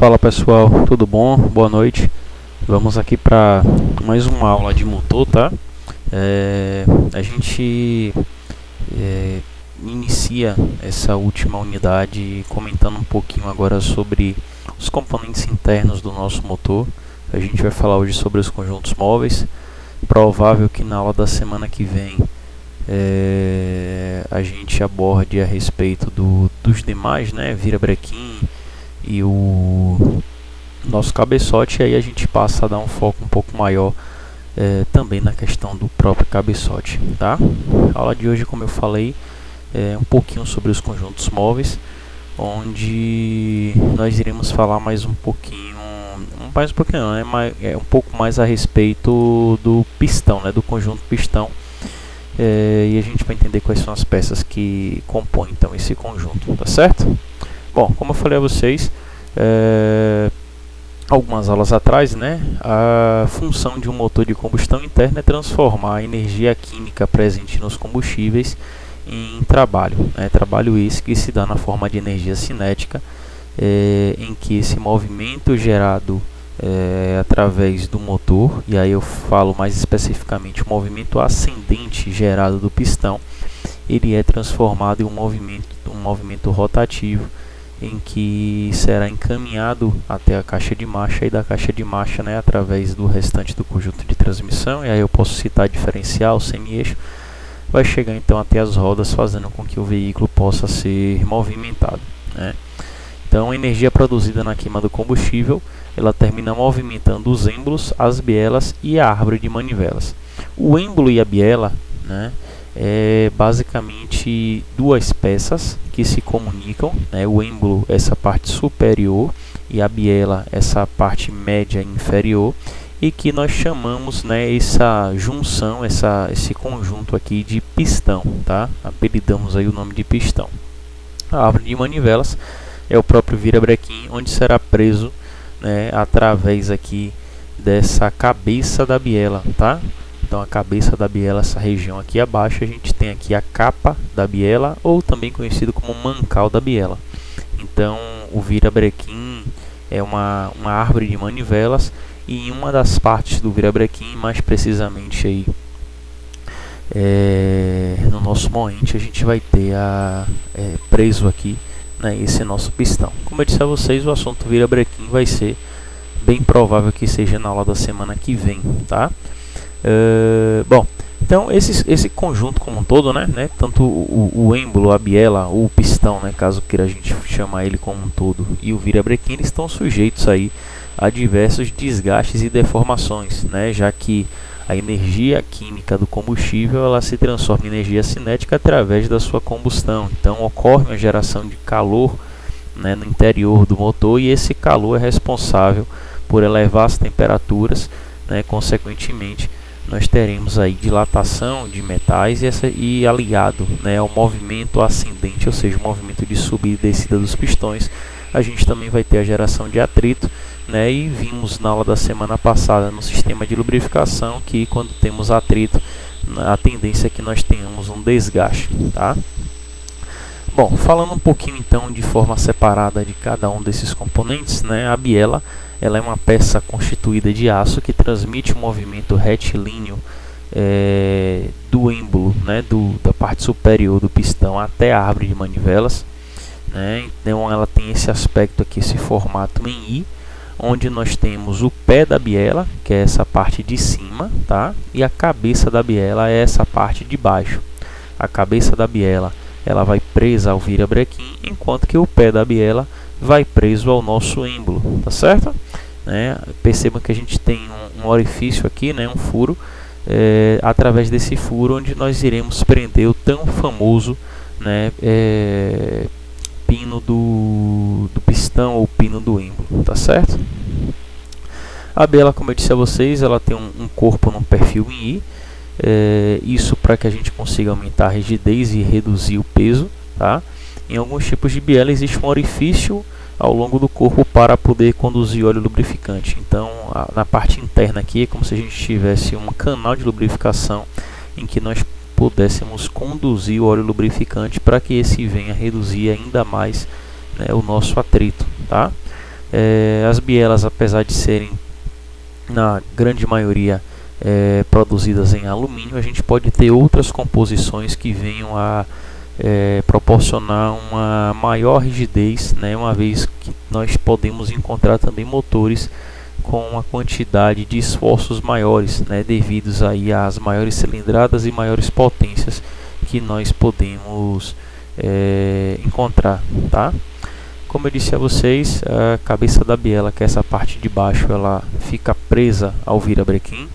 Fala pessoal, tudo bom? Boa noite. Vamos aqui para mais uma aula de motor, tá? A gente inicia essa última unidade comentando um pouquinho agora sobre os componentes internos do nosso motor. A gente vai falar hoje sobre os conjuntos móveis. Provável que na aula da semana que vem a gente aborde a respeito dos demais, né? Virabrequim e o nosso cabeçote, e aí a gente passa a dar um foco um pouco maior também na questão do próprio cabeçote, tá? A aula de hoje, como eu falei, é um pouquinho sobre os conjuntos móveis, onde nós iremos falar mais um pouquinho não, um pouco mais a respeito do pistão, né, do conjunto pistão, e a gente vai entender quais são as peças que compõem então esse conjunto, tá certo? Bom, como eu falei a vocês algumas aulas atrás, né, a função de um motor de combustão interna é transformar a energia química presente nos combustíveis em trabalho, né, trabalho esse que se dá na forma de energia cinética, em que esse movimento gerado através do motor, e aí eu falo mais especificamente o movimento ascendente gerado do pistão, ele é transformado em um movimento rotativo, em que será encaminhado até a caixa de marcha, e da caixa de marcha, né, através do restante do conjunto de transmissão, e aí eu posso citar diferencial, semi-eixo, vai chegar então até as rodas, fazendo com que o veículo possa ser movimentado, né? Então a energia produzida na queima do combustível, ela termina movimentando os êmbolos, as bielas e a árvore de manivelas. O êmbolo e a biela, né, é basicamente duas peças que se comunicam, né? O êmbolo, essa parte superior, e a biela, essa parte média e inferior, e que nós chamamos, né, essa junção, esse conjunto aqui de pistão, tá? Apelidamos aí o nome de pistão. A árvore de manivelas é o próprio virabrequim, onde será preso, né, através aqui dessa cabeça da biela, tá? Então a cabeça da biela, essa região aqui abaixo, a gente tem aqui a capa da biela, ou também conhecido como mancal da biela. Então o virabrequim é uma árvore de manivelas, e em uma das partes do virabrequim, mais precisamente aí no nosso moente, a gente vai ter preso aqui, né, esse nosso pistão. Como eu disse a vocês, o assunto virabrequim vai ser bem provável que seja na aula da semana que vem, tá? Bom, então esse conjunto como um todo, né, tanto o êmbolo, a biela, ou o pistão, né, caso queira a gente chamar ele como um todo, e o virabrequim, eles estão sujeitos aí a diversos desgastes e deformações, né, já que a energia química do combustível, ela se transforma em energia cinética através da sua combustão. Então ocorre uma geração de calor, né, no interior do motor, e esse calor é responsável por elevar as temperaturas, né, consequentemente nós teremos aí dilatação de metais, e aliado, né, ao movimento ascendente, ou seja, o movimento de subida e descida dos pistões, a gente também vai ter a geração de atrito, né, e vimos na aula da semana passada no sistema de lubrificação que quando temos atrito, a tendência é que nós tenhamos um desgaste, tá? Bom, falando um pouquinho então de forma separada de cada um desses componentes, né, a biela, ela é uma peça constituída de aço que transmite o movimento retilíneo do êmbolo, né, da parte superior do pistão até a árvore de manivelas, né? Então ela tem esse aspecto aqui, esse formato em I, onde nós temos o pé da biela, que é essa parte de cima, tá? E a cabeça da biela é essa parte de baixo. A cabeça da biela, ela vai presa ao virabrequim, enquanto que o pé da biela vai preso ao nosso êmbolo, tá certo? Percebam que a gente tem um orifício aqui, né, um furo, através desse furo onde nós iremos prender o tão famoso, né, pino do pistão, ou pino do êmbolo, tá certo? A biela, como eu disse a vocês, ela tem um corpo num perfil em I, isso para que a gente consiga aumentar a rigidez e reduzir o peso, tá? Em alguns tipos de biela existe um orifício ao longo do corpo para poder conduzir óleo lubrificante. Então na parte interna aqui é como se a gente tivesse um canal de lubrificação em que nós pudéssemos conduzir o óleo lubrificante para que esse venha reduzir ainda mais, né, o nosso atrito, tá? As bielas, apesar de serem na grande maioria produzidas em alumínio, a gente pode ter outras composições que venham a proporcionar uma maior rigidez, né, uma vez que nós podemos encontrar também motores com uma quantidade de esforços maiores, né, devidos aí às maiores cilindradas e maiores potências que nós podemos encontrar, tá? Como eu disse a vocês, a cabeça da biela, que é essa parte de baixo, ela fica presa ao virabrequim.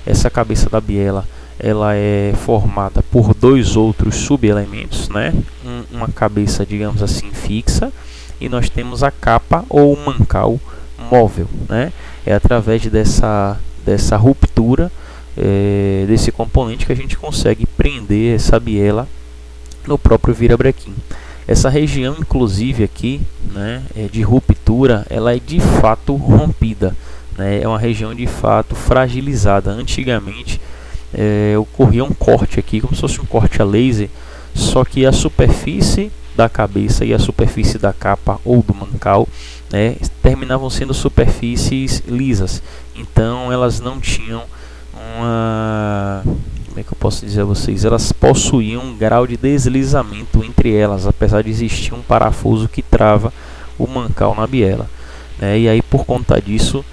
Essa cabeça da biela, ela é formada por dois outros subelementos, né? Uma cabeça, digamos assim, fixa, e nós temos a capa ou o mancal móvel, né? É através dessa ruptura desse componente que a gente consegue prender essa biela no próprio virabrequim. Essa região, inclusive aqui, né, de ruptura, ela é de fato rompida, né? É uma região de fato fragilizada. Antigamente ocorria um corte aqui, como se fosse um corte a laser, só que a superfície da cabeça e a superfície da capa ou do mancal, né, terminavam sendo superfícies lisas. Então elas não tinham uma... Como é que eu posso dizer a vocês? Elas possuíam um grau de deslizamento entre elas, apesar de existir um parafuso que trava o mancal na biela, né? E aí, por conta disso,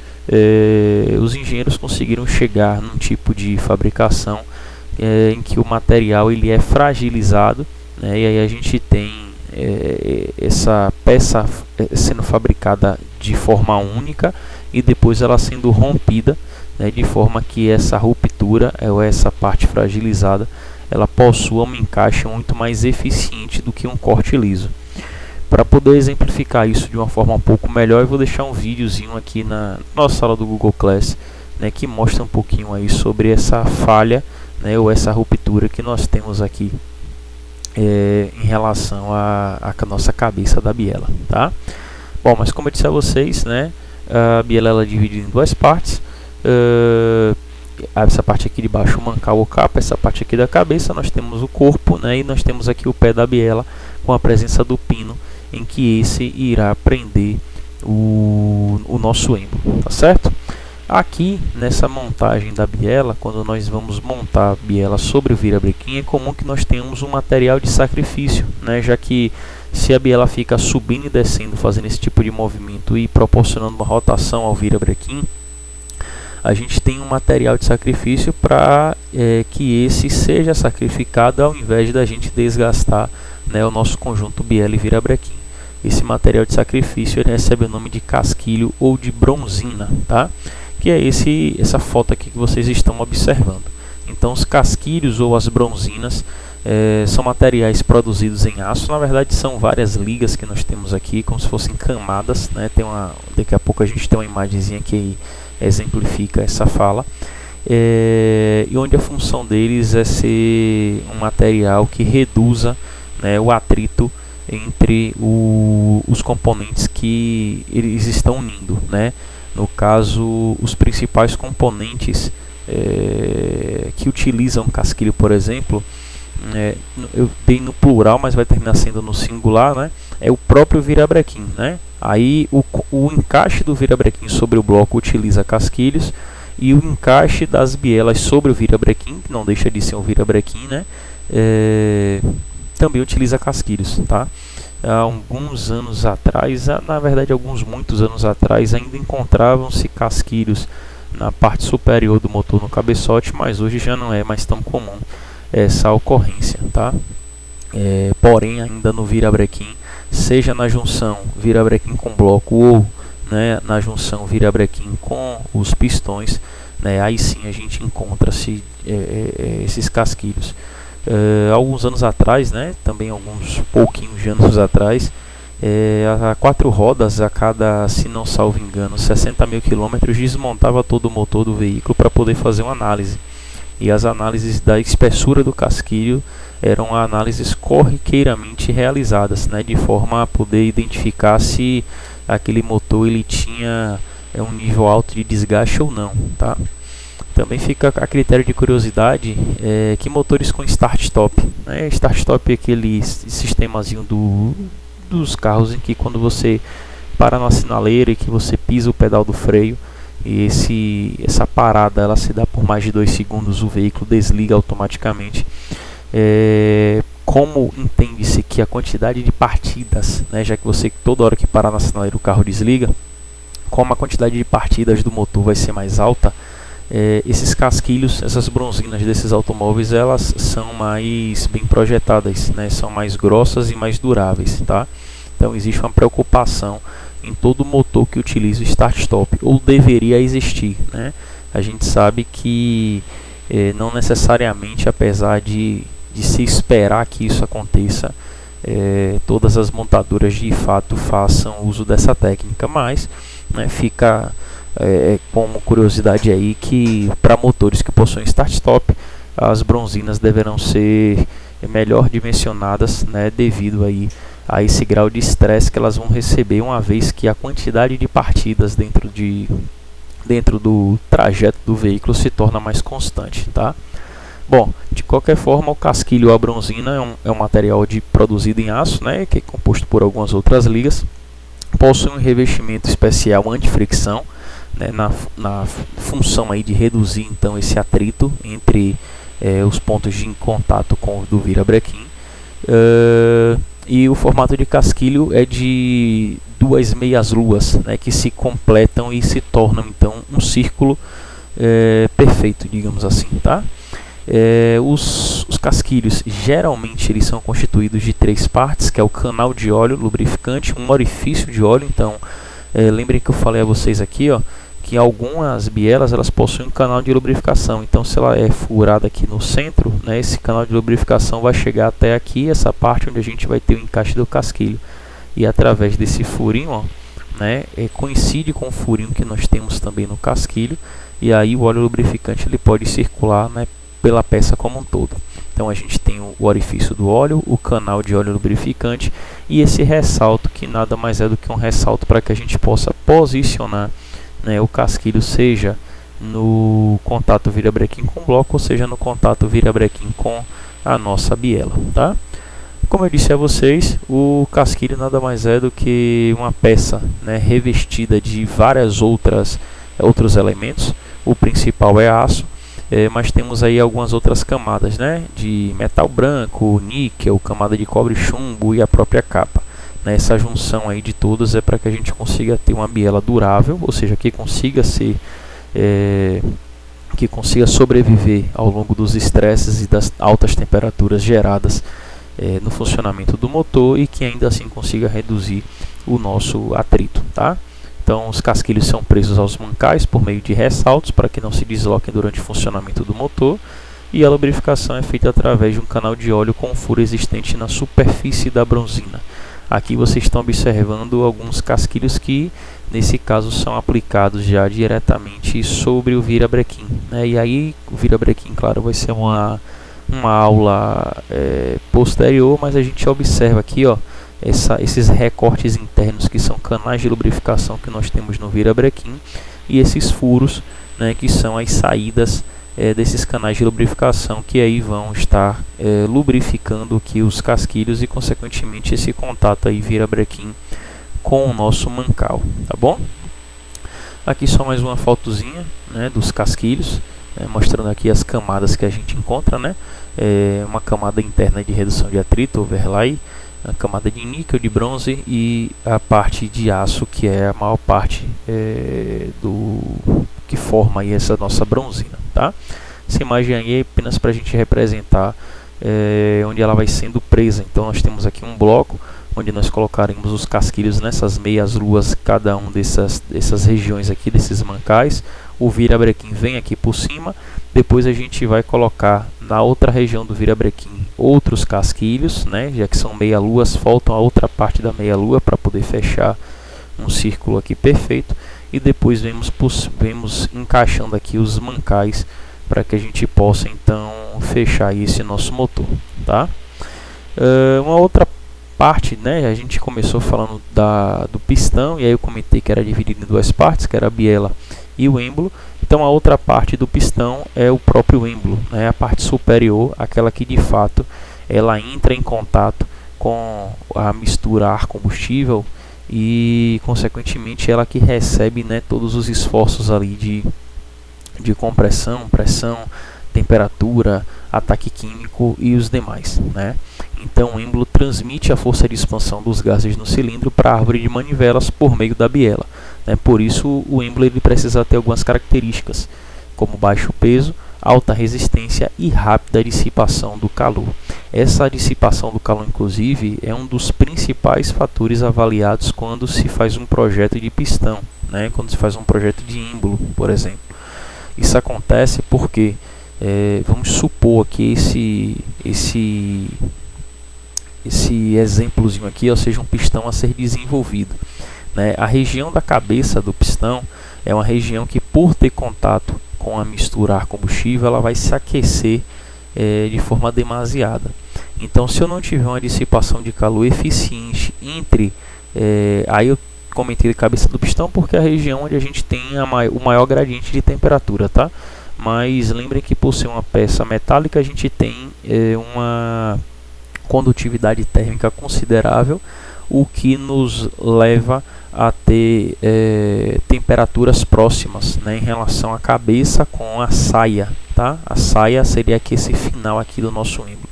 os engenheiros conseguiram chegar num tipo de fabricação em que o material ele é fragilizado, né? E aí a gente tem essa peça sendo fabricada de forma única e depois ela sendo rompida, né, de forma que essa ruptura ou essa parte fragilizada ela possua um encaixe muito mais eficiente do que um corte liso. Para poder exemplificar isso de uma forma um pouco melhor, eu vou deixar um videozinho aqui na nossa sala do Google Class, né, que mostra um pouquinho aí sobre essa falha, né, ou essa ruptura que nós temos aqui em relação à nossa cabeça da biela, tá? Bom, mas como eu disse a vocês, né, a biela ela é dividida em duas partes. Essa parte aqui de baixo, o mancal ou capa, essa parte aqui da cabeça, nós temos o corpo, né, e nós temos aqui o pé da biela com a presença do pino, em que esse irá prender o nosso êmbolo, tá certo? Aqui nessa montagem da biela, quando nós vamos montar a biela sobre o virabrequim, é comum que nós tenhamos um material de sacrifício, né, já que se a biela fica subindo e descendo, fazendo esse tipo de movimento e proporcionando uma rotação ao virabrequim, a gente tem um material de sacrifício para que esse seja sacrificado ao invés da gente desgastar, né, o nosso conjunto biela e virabrequim. Esse material de sacrifício ele recebe o nome de casquilho ou de bronzina, tá? Que é essa foto aqui que vocês estão observando. Então os casquilhos ou as bronzinas são materiais produzidos em aço. Na verdade são várias ligas que nós temos aqui, como se fossem camadas, né? Daqui a pouco a gente tem uma imagenzinha que exemplifica essa fala, e onde a função deles é ser um material que reduza, né, o atrito entre os componentes que eles estão unindo, né? No caso, os principais componentes que utilizam casquilho, por exemplo, eu dei no plural, mas vai terminar sendo no singular, né? É o próprio virabrequim, né? Aí o encaixe do virabrequim sobre o bloco utiliza casquilhos, e o encaixe das bielas sobre o virabrequim, que não deixa de ser um virabrequim, né, também utiliza casquilhos, tá? Há alguns anos atrás, na verdade muitos anos atrás, ainda encontravam-se casquilhos na parte superior do motor no cabeçote, mas hoje já não é mais tão comum essa ocorrência, tá? Porém, ainda no virabrequim, seja na junção virabrequim com bloco ou, né, na junção virabrequim com os pistões, né, aí sim a gente encontra-se esses casquilhos. Alguns anos atrás, né, também alguns pouquinhos de anos atrás, a 4 rodas a cada, se não salvo engano, 60 mil quilômetros, desmontava todo o motor do veículo para poder fazer uma análise. E as análises da espessura do casquilho eram análises corriqueiramente realizadas, né, de forma a poder identificar se aquele motor ele tinha um nível alto de desgaste ou não, tá? Também fica a critério de curiosidade que motores com start-stop, né? Start-stop é aquele sistemazinho dos carros em que quando você para na sinaleira e que você pisa o pedal do freio, e essa parada ela se dá por mais de 2 segundos, o veículo desliga automaticamente. Como entende-se que a quantidade de partidas, né, já que você toda hora que parar na sinaleira o carro desliga, como a quantidade de partidas do motor vai ser mais alta, esses casquilhos, essas bronzinas desses automóveis, elas são mais bem projetadas, né, são mais grossas e mais duráveis, tá? Então existe uma preocupação em todo motor que utiliza o start-stop, ou deveria existir, né? A gente sabe que não necessariamente, apesar de se esperar que isso aconteça, todas as montadoras de fato façam uso dessa técnica, mas né, fica como curiosidade aí que para motores que possuem start-stop, as bronzinas deverão ser melhor dimensionadas, né, devido aí a esse grau de estresse que elas vão receber, uma vez que a quantidade de partidas dentro do trajeto do veículo se torna mais constante, tá? Bom, de qualquer forma, o casquilho ou a bronzina é um material produzido em aço, né, que é composto por algumas outras ligas, possui um revestimento especial anti-fricção, né, na função aí de reduzir então esse atrito entre os pontos de contato do virabrequim. E o formato de casquilho é de 2 meias-luas, né, que se completam e se tornam então um círculo perfeito, digamos assim, tá? Os casquilhos geralmente eles são constituídos de 3 partes, que é o canal de óleo lubrificante, um orifício de óleo. Então lembrem que eu falei a vocês aqui, ó, que algumas bielas elas possuem um canal de lubrificação. Então se ela é furada aqui no centro, né, esse canal de lubrificação vai chegar até aqui, essa parte onde a gente vai ter o encaixe do casquilho, e através desse furinho, ó, né, coincide com o furinho que nós temos também no casquilho, e aí o óleo lubrificante ele pode circular, né, pela peça como um todo. Então a gente tem o orifício do óleo, o canal de óleo lubrificante e esse ressalto, que nada mais é do que um ressalto para que a gente possa posicionar, né, o casquilho, seja no contato virabrequim com o bloco, ou seja no contato virabrequim com a nossa biela, tá? Como eu disse a vocês, o casquilho nada mais é do que uma peça, né, revestida de outros elementos. O principal é aço, mas temos aí algumas outras camadas, né, de metal branco, níquel, camada de cobre, chumbo e a própria capa. Essa junção aí de todas é para que a gente consiga ter uma biela durável, ou seja, que consiga sobreviver ao longo dos estresses e das altas temperaturas geradas no funcionamento do motor, e que ainda assim consiga reduzir o nosso atrito, tá? Então os casquilhos são presos aos mancais por meio de ressaltos para que não se desloquem durante o funcionamento do motor, e a lubrificação é feita através de um canal de óleo com furo existente na superfície da bronzina. Aqui vocês estão observando alguns casquilhos que nesse caso são aplicados já diretamente sobre o virabrequim, né? E aí o virabrequim, claro, vai ser uma aula posterior, mas a gente observa aqui, ó, esses recortes internos que são canais de lubrificação que nós temos no virabrequim, e esses furos, né, que são as saídas desses canais de lubrificação, que aí vão estar lubrificando aqui os casquilhos e consequentemente esse contato aí virabrequim com o nosso mancal, tá bom? Aqui só mais uma fotozinha, né, dos casquilhos, mostrando aqui as camadas que a gente encontra, né? Uma camada interna de redução de atrito, overlay, a camada de níquel, de bronze, e a parte de aço, que é a maior parte que forma aí essa nossa bronzina, tá? Essa imagem aí é apenas para a gente representar onde ela vai sendo presa. Então nós temos aqui um bloco onde nós colocaremos os casquilhos nessas meias luas, cada um dessas regiões aqui, desses mancais. O virabrequim vem aqui por cima, depois a gente vai colocar na outra região do virabrequim outros casquilhos, né, já que são meia-luas, faltam a outra parte da meia-lua para poder fechar um círculo aqui perfeito, e depois vemos encaixando aqui os mancais para que a gente possa então fechar esse nosso motor, tá? Uma outra parte, né, a gente começou falando do pistão, e aí eu comentei que era dividido em 2 partes, que era a biela e o êmbolo. Então a outra parte do pistão é o próprio êmbolo, né, a parte superior, aquela que de fato ela entra em contato com a mistura ar-combustível e consequentemente ela que recebe, né, todos os esforços ali de compressão, pressão, temperatura, ataque químico e os demais, né? Então o êmbolo transmite a força de expansão dos gases no cilindro para a árvore de manivelas por meio da biela, né? Por isso o êmbolo ele precisa ter algumas características, como baixo peso, alta resistência e rápida dissipação do calor. Essa dissipação do calor, inclusive, é um dos principais fatores avaliados quando se faz um projeto de pistão, né? Quando se faz um projeto de êmbolo, por exemplo. Isso acontece porque, vamos supor aqui esse exemplozinho aqui, ou seja, um pistão a ser desenvolvido, né? A região da cabeça do pistão é uma região que, por ter contato com a mistura ar-combustível, ela vai se aquecer de forma demasiada. Então, se eu não tiver uma dissipação de calor eficiente entre... aí eu comentei a cabeça do pistão porque é a região onde a gente tem o maior gradiente de temperatura, tá? Mas lembrem que por ser uma peça metálica, a gente tem uma condutividade térmica considerável, o que nos leva a ter temperaturas próximas, né, em relação à cabeça com a saia, tá? A saia seria aqui esse final aqui do nosso êmbolo.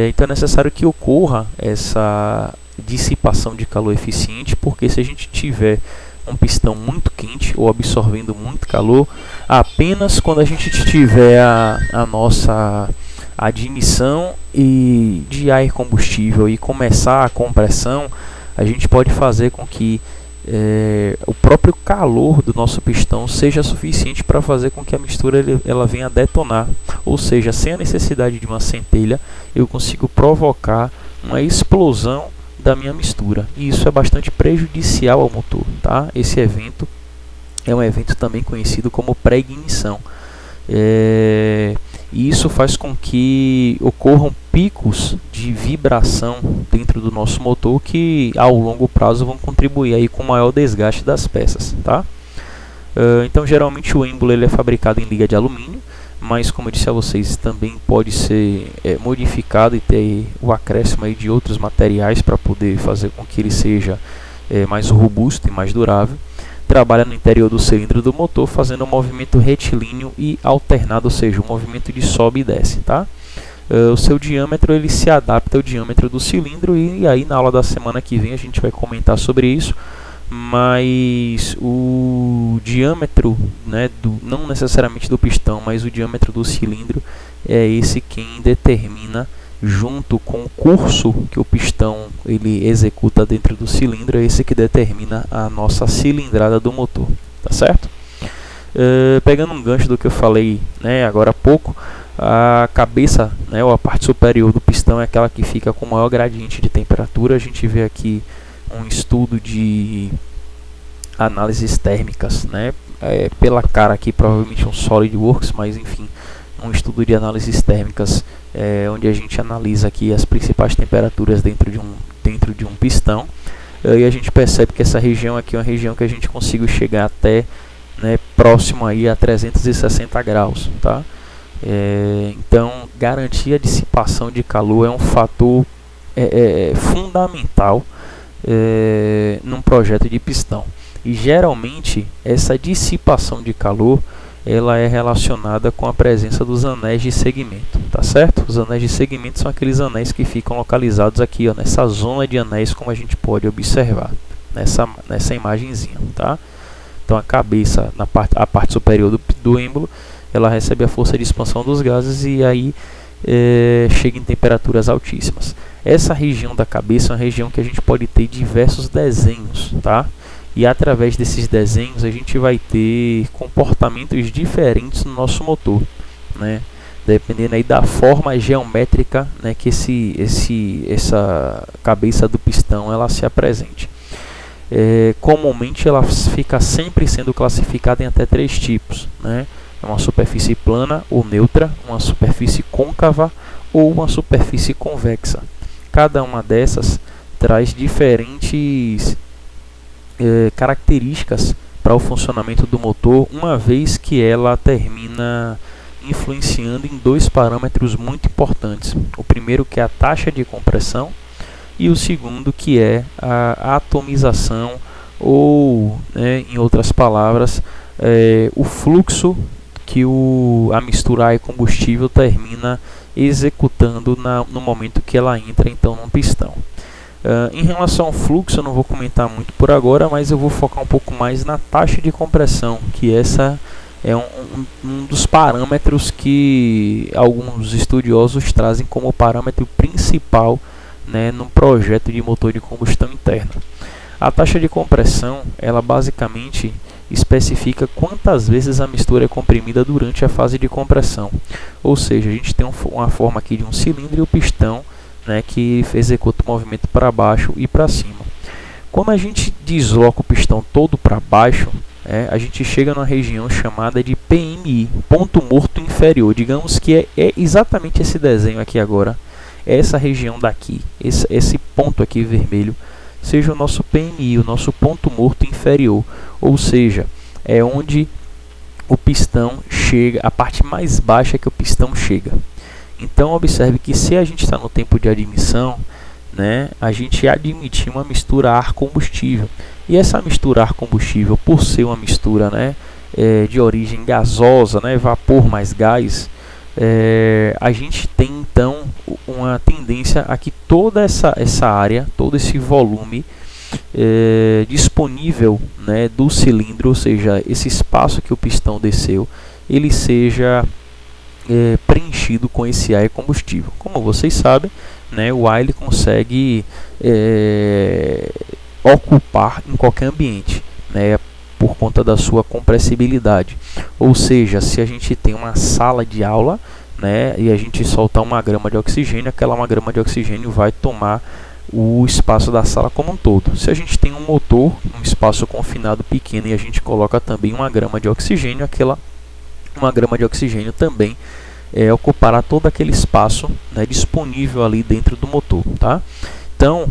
Então é necessário que ocorra essa dissipação de calor eficiente, porque se a gente tiver um pistão muito quente ou absorvendo muito calor, apenas quando a gente tiver a nossa admissão de ar combustível e começar a compressão, a gente pode fazer com que o próprio calor do nosso pistão seja suficiente para fazer com que a mistura ela venha a detonar, ou seja, sem a necessidade de uma centelha, eu consigo provocar uma explosão da minha mistura, e isso é bastante prejudicial ao motor, tá? Esse evento é um evento também conhecido como pré-ignição, e isso faz com que ocorram picos de vibração dentro do nosso motor que ao longo prazo vão contribuir aí com o maior desgaste das peças, tá? Então geralmente o êmbolo ele é fabricado em liga de alumínio, mas como eu disse a vocês, também pode ser modificado e ter o acréscimo aí de outros materiais para poder fazer com que ele seja mais robusto e mais durável. Trabalha no interior do cilindro do motor, fazendo um movimento retilíneo e alternado, ou seja, um movimento de sobe e desce, tá? O seu diâmetro ele se adapta ao diâmetro do cilindro, e aí na aula da semana que vem a gente vai comentar sobre isso, mas o diâmetro, né, não necessariamente do pistão, mas o diâmetro do cilindro é esse quem determina, junto com o curso que o pistão ele executa dentro do cilindro, é esse que determina a nossa cilindrada do motor, tá certo? Pegando um gancho do que eu falei, né, agora há pouco, a cabeça, né, ou a parte superior do pistão é aquela que fica com o maior gradiente de temperatura. A gente vê aqui um estudo de análises térmicas, né, pela cara aqui provavelmente um SolidWorks, mas enfim, um estudo de análises térmicas onde a gente analisa aqui as principais temperaturas dentro de um pistão, e a gente percebe que essa região aqui é uma região que a gente consegue chegar até, né, próximo aí a 360 graus, tá? Então garantir a dissipação de calor é um fator fundamental num projeto de pistão, e geralmente essa dissipação de calor ela é relacionada com a presença dos anéis de segmento, tá certo? Os anéis de segmento são aqueles anéis que ficam localizados aqui, ó, nessa zona de anéis, como a gente pode observar nessa imagenzinha, tá? Então a cabeça, a parte superior do êmbolo, ela recebe a força de expansão dos gases e aí chega em temperaturas altíssimas. Essa região da cabeça é uma região que a gente pode ter diversos desenhos, tá? E através desses desenhos a gente vai ter comportamentos diferentes no nosso motor, né? Dependendo aí da forma geométrica, né, que essa cabeça do pistão ela se apresente. Comumente ela fica sempre sendo classificada em até 3 tipos, né? Uma superfície plana ou neutra, uma superfície côncava ou uma superfície convexa. Cada uma dessas traz diferentes características para o funcionamento do motor, uma vez que ela termina influenciando em 2 parâmetros muito importantes. O primeiro, que é a taxa de compressão, e o segundo que é a atomização, ou, né, em outras palavras, o fluxo que a mistura ar e combustível termina executando no momento que ela entra então no pistão. Em relação ao fluxo, eu não vou comentar muito por agora, mas eu vou focar um pouco mais na taxa de compressão, que essa é um dos parâmetros que alguns estudiosos trazem como parâmetro principal, né, no projeto de motor de combustão interna. A taxa de compressão, ela basicamente especifica quantas vezes a mistura é comprimida durante a fase de compressão. Ou seja, a gente tem uma forma aqui de um cilindro e o pistão, né, que executa o movimento para baixo e para cima. Quando a gente desloca o pistão todo para baixo, a gente chega numa região chamada de PMI, ponto morto inferior. Digamos que é exatamente esse desenho aqui agora, essa região daqui, esse ponto aqui vermelho, seja o nosso PMI, o nosso ponto morto inferior, ou seja, é onde o pistão chega, a parte mais baixa que o pistão chega. Então observe que se a gente está no tempo de admissão, né, a gente admitir uma mistura ar-combustível, e essa mistura ar-combustível, por ser uma mistura, né, de origem gasosa, né, vapor mais gás, a gente tem então uma tendência a que toda essa área, todo esse volume disponível, né, do cilindro, ou seja, esse espaço que o pistão desceu, ele seja preenchido com esse ar e combustível. Como vocês sabem, né, o ar ele consegue ocupar em qualquer ambiente, né, por conta da sua compressibilidade. Ou seja, se a gente tem uma sala de aula, né, e a gente soltar 1 grama de oxigênio, aquela 1 grama de oxigênio vai tomar o espaço da sala como um todo. Se a gente tem um motor, um espaço confinado pequeno, e a gente coloca também 1 grama de oxigênio, aquela 1 grama de oxigênio também ocupará todo aquele espaço, né, disponível ali dentro do motor, tá? Então,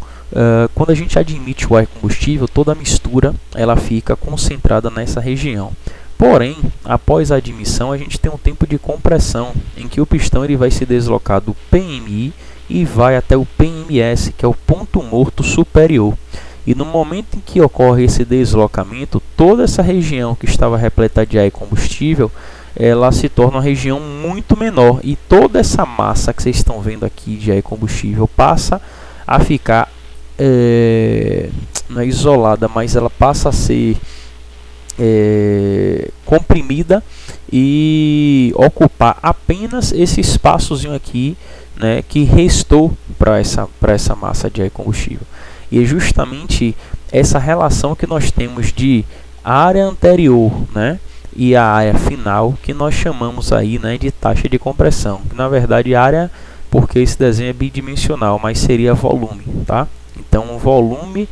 quando a gente admite o ar combustível, toda a mistura ela fica concentrada nessa região. Porém, após a admissão, a gente tem um tempo de compressão em que o pistão ele vai se deslocar do PMI e vai até o PMS, que é o ponto morto superior. E no momento em que ocorre esse deslocamento, toda essa região que estava repleta de ar e combustível, ela se torna uma região muito menor, e toda essa massa que vocês estão vendo aqui de ar e combustível passa a ficar não é isolada, mas ela passa a ser comprimida e ocupar apenas esse espaçozinho aqui, né, que restou para essa massa de ar e combustível. E é justamente essa relação que nós temos de área anterior, né, e a área final, que nós chamamos aí, né, de taxa de compressão. Na verdade, área, porque esse desenho é bidimensional, mas seria volume, tá? Então, o volume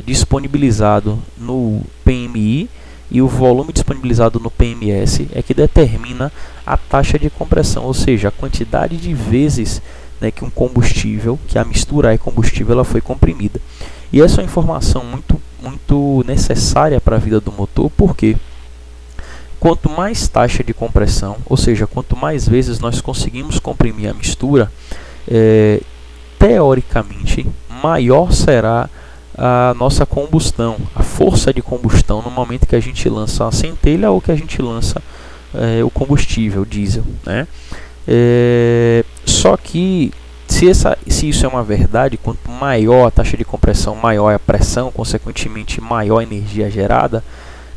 disponibilizado no PMI e o volume disponibilizado no PMS é que determina a taxa de compressão, ou seja, a quantidade de vezes, né, que um combustível, que a mistura e combustível, ela foi comprimida. E essa é uma informação muito necessária para a vida do motor, porque quanto mais taxa de compressão, ou seja, quanto mais vezes nós conseguimos comprimir a mistura, teoricamente, maior será a nossa combustão, a força de combustão no momento que a gente lança a centelha ou que a gente lança o combustível, diesel, né? Só que se isso é uma verdade, quanto maior a taxa de compressão, maior é a pressão, consequentemente maior a energia gerada,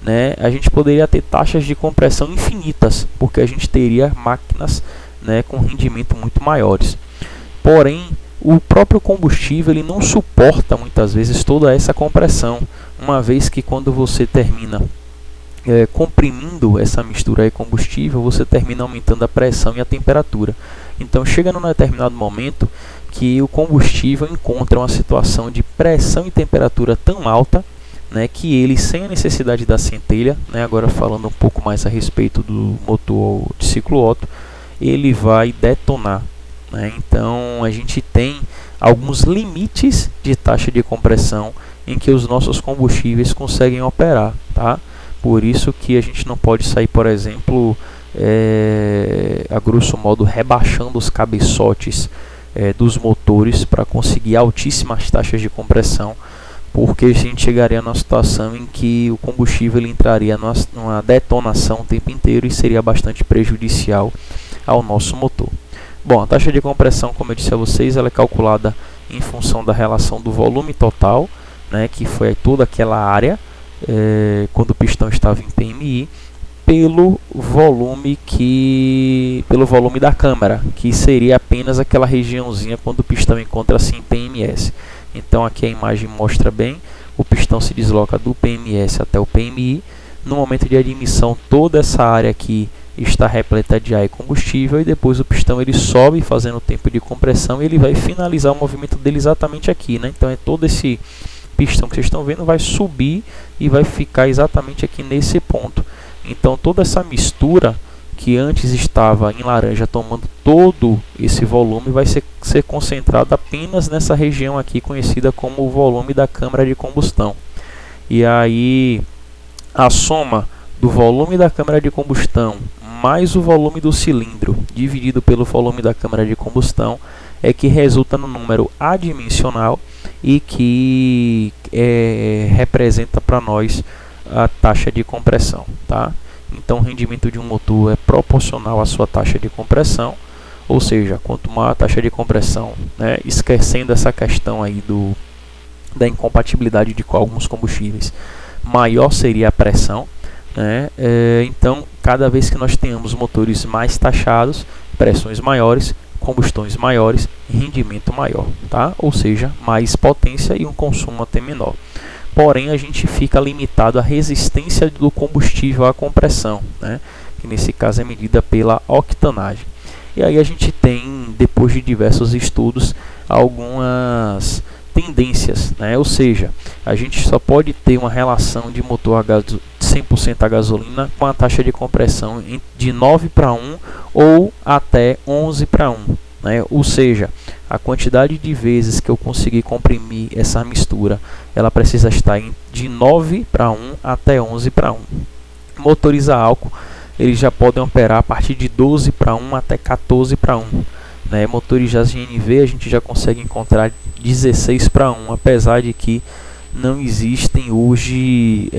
né, a gente poderia ter taxas de compressão infinitas, porque a gente teria máquinas, né, com rendimento muito maiores. Porém, o próprio combustível ele não suporta muitas vezes toda essa compressão, uma vez que quando você termina comprimindo essa mistura de combustível, você termina aumentando a pressão e a temperatura. Então chega num determinado momento que o combustível encontra uma situação de pressão e temperatura tão alta, né, que ele, sem a necessidade da centelha, né, agora falando um pouco mais a respeito do motor de ciclo Otto, ele vai detonar, né? Então a gente tem alguns limites de taxa de compressão em que os nossos combustíveis conseguem operar, tá? Por isso que a gente não pode sair, por exemplo, a grosso modo, rebaixando os cabeçotes dos motores para conseguir altíssimas taxas de compressão, porque a gente chegaria numa situação em que o combustível ele entraria numa detonação o tempo inteiro e seria bastante prejudicial ao nosso motor. Bom, a taxa de compressão, como eu disse a vocês, ela é calculada em função da relação do volume total, né, que foi toda aquela área quando o pistão estava em PMI, pelo volume da câmara, que seria apenas aquela regiãozinha quando o pistão encontra-se em PMS. Então aqui a imagem mostra bem, o pistão se desloca do PMS até o PMI. No momento de admissão, toda essa área aqui está repleta de ar e combustível, e depois o pistão ele sobe fazendo o tempo de compressão e ele vai finalizar o movimento dele exatamente aqui, né? Então é todo esse pistão que vocês estão vendo vai subir e vai ficar exatamente aqui nesse ponto. Então toda essa mistura que antes estava em laranja tomando todo esse volume vai ser concentrado apenas nessa região aqui conhecida como o volume da câmara de combustão. E aí a soma do volume da câmara de combustão mais o volume do cilindro dividido pelo volume da câmara de combustão é que resulta no número adimensional e que representa para nós a taxa de compressão, tá? Então o rendimento de um motor é proporcional à sua taxa de compressão, ou seja, quanto maior a taxa de compressão, né, esquecendo essa questão aí da incompatibilidade com alguns combustíveis, maior seria a pressão, né? Então cada vez que nós tenhamos motores mais taxados, pressões maiores, combustões maiores, rendimento maior, tá? Ou seja, mais potência e um consumo até menor. Porém, a gente fica limitado à resistência do combustível à compressão, né? Que nesse caso é medida pela octanagem. E aí a gente tem, depois de diversos estudos, algumas tendências, né? Ou seja, a gente só pode ter uma relação de motor 100% a gasolina com a taxa de compressão de 9:1 ou até 11:1. Né? Ou seja, a quantidade de vezes que eu conseguir comprimir essa mistura, ela precisa estar de 9:1 até 11:1. Motores a álcool, eles já podem operar a partir de 12:1 até 14:1. Né? Motores já GNV a gente já consegue encontrar 16:1, apesar de que não existem hoje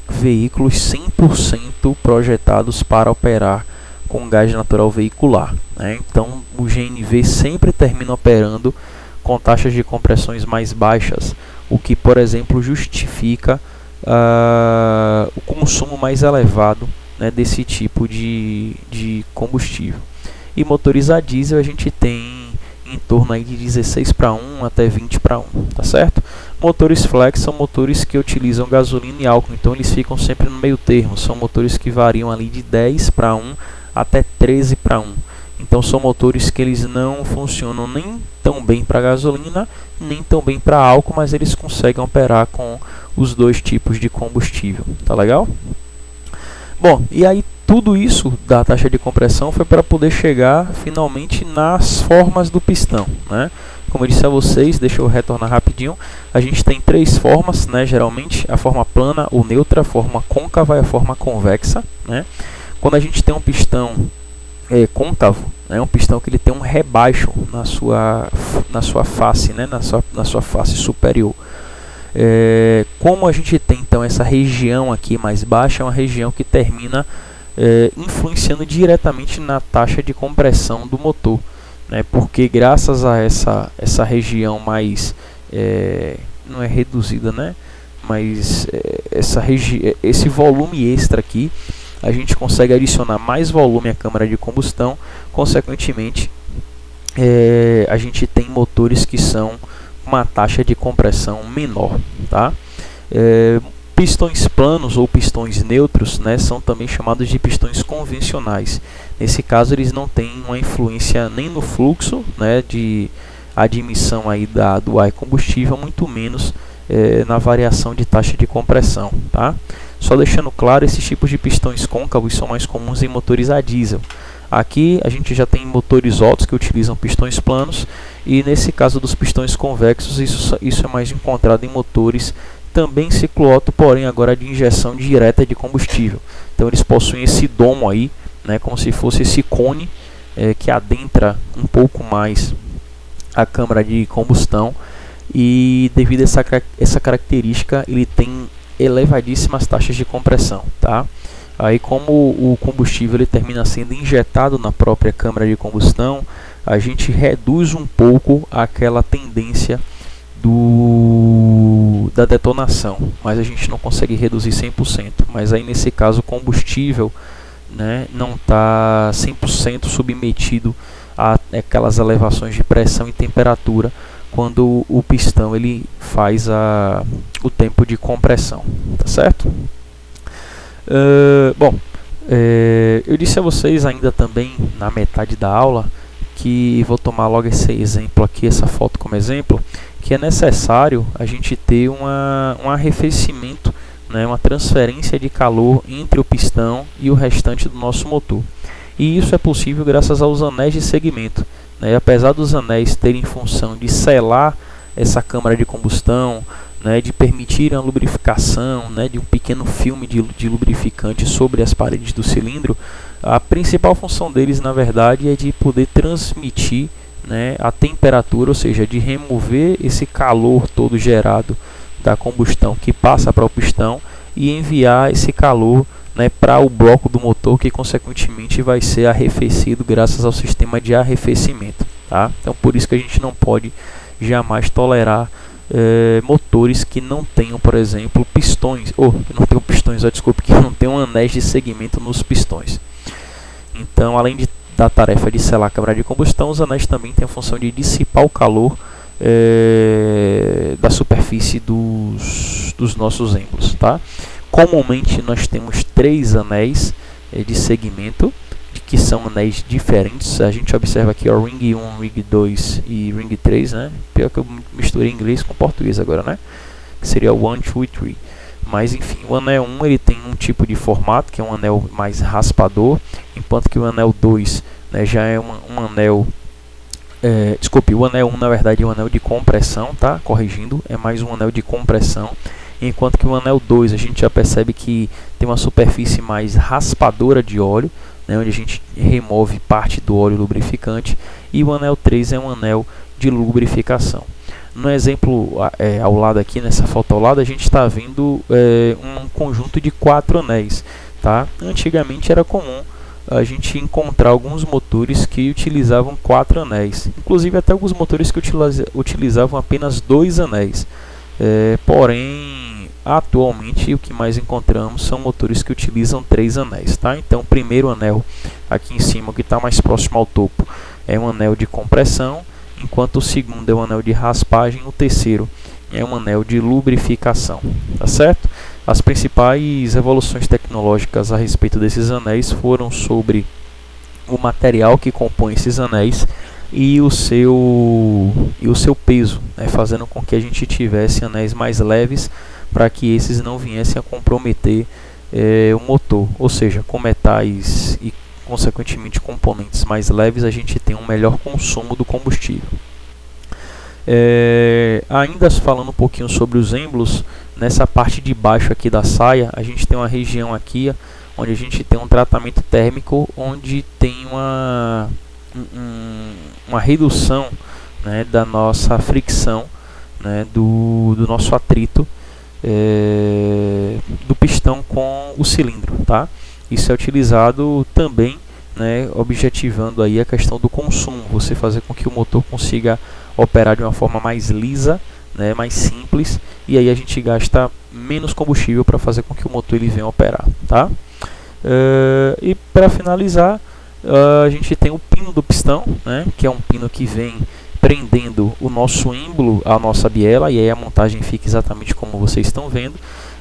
veículos 100% projetados para operar com gás natural veicular, né? Então o GNV sempre termina operando com taxas de compressões mais baixas, o que, por exemplo, justifica o consumo mais elevado, né, desse tipo de combustível. E motores a diesel a gente tem em torno aí de 16:1 até 20:1, tá certo? Motores flex são motores que utilizam gasolina e álcool, então eles ficam sempre no meio termo, são motores que variam ali de 10:1 até 13:1. Então são motores que eles não funcionam nem tão bem para gasolina, nem tão bem para álcool, mas eles conseguem operar com os dois tipos de combustível, tá legal? Bom, e aí tudo isso da taxa de compressão foi para poder chegar finalmente nas formas do pistão, né? Como eu disse a vocês, deixa eu retornar rapidinho, a gente tem três formas, né? Geralmente a forma plana ou neutra, a forma côncava e a forma convexa, né? Quando a gente tem um pistão côncavo, é um pistão que ele tem um rebaixo na sua face, né? na sua face superior. Como a gente tem então essa região aqui mais baixa, é uma região que termina influenciando diretamente na taxa de compressão do motor, né? Porque graças a essa região mais não é reduzida, né? Mas esse volume extra aqui, a gente consegue adicionar mais volume à câmara de combustão, consequentemente a gente tem motores que são uma taxa de compressão menor, tá? Pistões planos ou pistões neutros, né, são também chamados de pistões convencionais. Nesse caso eles não têm uma influência nem no fluxo, né, de admissão aí do ar e combustível, muito menos na variação de taxa de compressão, tá? Só deixando claro, esses tipos de pistões côncavos são mais comuns em motores a diesel. Aqui a gente já tem motores Otto que utilizam pistões planos, e nesse caso dos pistões convexos, isso é mais encontrado em motores também ciclo Otto, porém agora de injeção direta de combustível. Então eles possuem esse domo aí, né, como se fosse esse cone que adentra um pouco mais a câmara de combustão, e devido a essa característica ele tem elevadíssimas taxas de compressão, tá? Aí, como o combustível ele termina sendo injetado na própria câmara de combustão, a gente reduz um pouco aquela tendência da detonação, mas a gente não consegue reduzir 100%. Mas aí nesse caso o combustível, né, não está 100% submetido a aquelas elevações de pressão e temperatura quando o pistão ele faz o tempo de compressão, tá certo? Eu disse a vocês ainda também na metade da aula que vou tomar logo esse exemplo aqui, essa foto como exemplo, que é necessário a gente ter um arrefecimento, né, uma transferência de calor entre o pistão e o restante do nosso motor. E isso é possível graças aos anéis de segmento, né? Apesar dos anéis terem função de selar essa câmara de combustão, né, de permitir a lubrificação, né, de um pequeno filme de lubrificante sobre as paredes do cilindro, a principal função deles, na verdade, é de poder transmitir, né, a temperatura, ou seja, de remover esse calor todo gerado da combustão que passa para o pistão e enviar esse calor, né, para o bloco do motor, que consequentemente vai ser arrefecido graças ao sistema de arrefecimento, tá? Então por isso que a gente não pode jamais tolerar motores que não tenham, por exemplo, pistões, que não tenham pistões, que não tenham anéis de segmento nos pistões. Então, além da tarefa de selar a câmara de combustão, os anéis também têm a função de dissipar o calor da superfície dos nossos êmbolos, tá? Comumente nós temos 3 anéis de segmento, que são anéis diferentes. A gente observa aqui o Ring 1, Ring 2 e Ring 3, né? Pior que eu misturei inglês com português agora, né? Que seria o 1, 2 e 3. Mas enfim, o anel 1 ele tem um tipo de formato, que é um anel mais raspador, enquanto que o anel 2, né, já é um anel... desculpe, o anel 1 na verdade é um anel de compressão, tá? Corrigindo, é mais um anel de compressão. Enquanto que o anel 2 a gente já percebe que tem uma superfície mais raspadora de óleo, né, onde a gente remove parte do óleo lubrificante, e o anel 3 é um anel de lubrificação. No exemplo ao lado aqui, nessa foto ao lado, a gente está vendo um conjunto de 4 anéis, tá? Antigamente era comum a gente encontrar alguns motores que utilizavam 4 anéis, inclusive até alguns motores que utilizavam apenas 2 anéis. Porém, atualmente o que mais encontramos são motores que utilizam 3 anéis, tá? Então, o primeiro anel aqui em cima, que está mais próximo ao topo, é um anel de compressão, enquanto o segundo é um anel de raspagem, o terceiro é um anel de lubrificação, tá certo? As principais evoluções tecnológicas a respeito desses anéis foram sobre o material que compõe esses anéis e o seu peso, né, fazendo com que a gente tivesse anéis mais leves para que esses não viessem a comprometer o motor, ou seja, com metais e consequentemente componentes mais leves a gente tem um melhor consumo do combustível. Ainda falando um pouquinho sobre os êmbolos, nessa parte de baixo aqui da saia a gente tem uma região aqui onde a gente tem um tratamento térmico, onde tem uma redução, né, da nossa fricção, né, do nosso atrito do pistão com o cilindro, tá? Isso é utilizado também, né, objetivando aí a questão do consumo, você fazer com que o motor consiga operar de uma forma mais lisa, né, mais simples, e aí a gente gasta menos combustível para fazer com que o motor ele venha operar, tá? E para finalizar, a gente tem o pino do pistão, né, que é um pino que vem prendendo o nosso êmbolo à nossa biela, e aí a montagem fica exatamente como vocês estão vendo.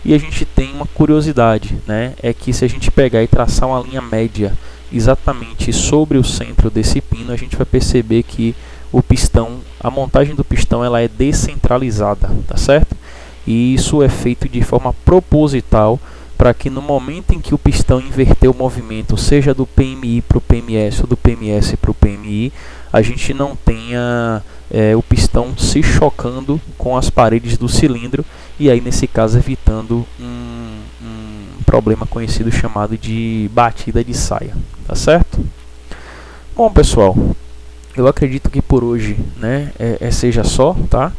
E a gente tem uma curiosidade, né, é que se a gente pegar e traçar uma linha média exatamente sobre o centro desse pino, a gente vai perceber que o pistão, a montagem do pistão, ela é descentralizada, tá certo? E isso é feito de forma proposital para que no momento em que o pistão inverter o movimento, seja do PMI para o PMS ou do PMS para o PMI, a gente não tenha o pistão se chocando com as paredes do cilindro, e aí nesse caso evitando um problema conhecido chamado de batida de saia, tá certo? Bom, pessoal, eu acredito que por hoje, né, seja só, tá?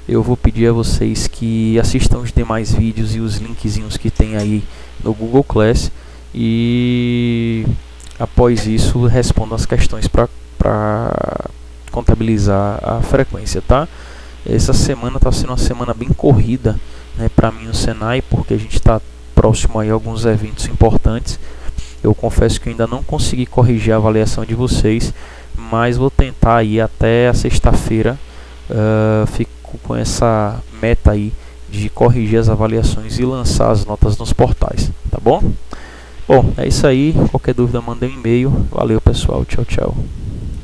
Eu vou pedir a vocês que assistam os demais vídeos e os linkzinhos que tem aí no Google Class, e após isso respondam as questões para contabilizar a frequência, tá? Essa semana está sendo uma semana bem corrida, né, para mim no Senai, porque a gente está próximo aí a alguns eventos importantes. Eu confesso que ainda não consegui corrigir a avaliação de vocês, mas vou tentar aí até a sexta-feira. Fico com essa meta aí de corrigir as avaliações e lançar as notas nos portais, tá bom? Bom, é isso aí. Qualquer dúvida, manda um e-mail. Valeu, pessoal. Tchau, tchau.